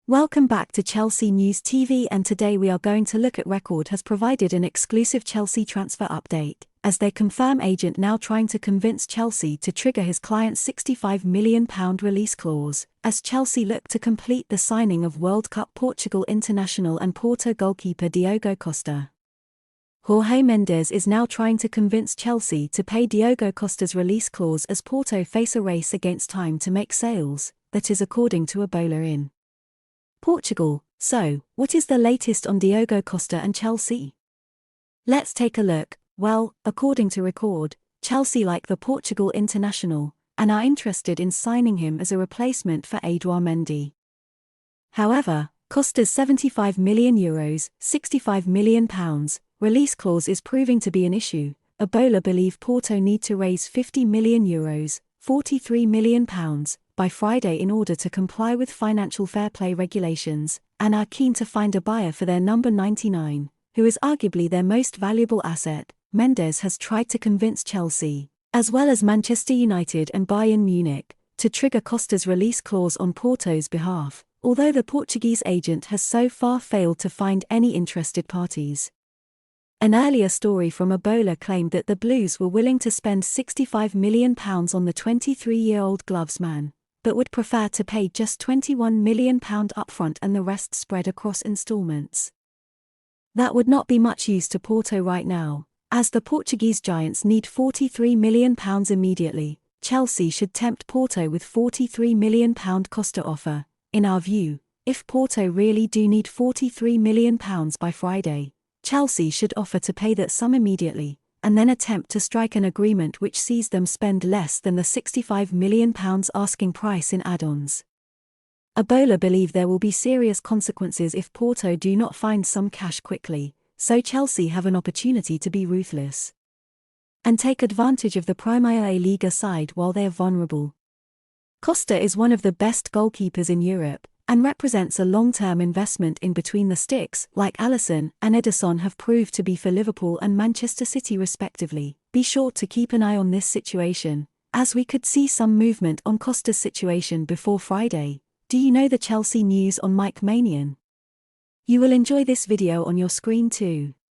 Welcome back to Chelsea News TV, and today we are going to look at Record has provided an exclusive Chelsea transfer update, as they confirm agent now trying to convince Chelsea to trigger his client's £65 million release clause, as Chelsea look to complete the signing of World Cup Portugal international and Porto goalkeeper Diogo Costa. Jorge Mendes is now trying to convince Chelsea to pay Diogo Costa's release clause as Porto face a race against time to make sales, that is according to Ebola in Portugal. So, what is the latest on Diogo Costa and Chelsea? Let's take a look. Well, according to Record, Chelsea like the Portugal international, and are interested in signing him as a replacement for Edouard Mendy. However, Costa's €75 million, £65 million, release clause is proving to be an issue. Ebola believe Porto need to raise €50 million, £43 million, by Friday in order to comply with financial fair play regulations, and are keen to find a buyer for their number 99, who is arguably their most valuable asset. Mendes has tried to convince Chelsea, as well as Manchester United and Bayern Munich, to trigger Costa's release clause on Porto's behalf, although the Portuguese agent has so far failed to find any interested parties. An earlier story from Ebola claimed that the Blues were willing to spend £65 million on the 23-year-old glovesman, but would prefer to pay just £21 million upfront and the rest spread across installments. That would not be much use to Porto right now, as the Portuguese giants need £43 million immediately. Chelsea should tempt Porto with £43 million Costa offer. In our view, if Porto really do need £43 million by Friday, Chelsea should offer to pay that sum immediately, and then attempt to strike an agreement which sees them spend less than the £65 million asking price in add-ons. Ebola believe there will be serious consequences if Porto do not find some cash quickly, so Chelsea have an opportunity to be ruthless and take advantage of the Primeira Liga side while they are vulnerable. Costa is one of the best goalkeepers in Europe, and represents a long-term investment in between the sticks, like Alisson and Ederson have proved to be for Liverpool and Manchester City respectively. Be sure to keep an eye on this situation, as we could see some movement on Costa's situation before Friday. Do you know the Chelsea news on Mike Maignan? You will enjoy this video on your screen too.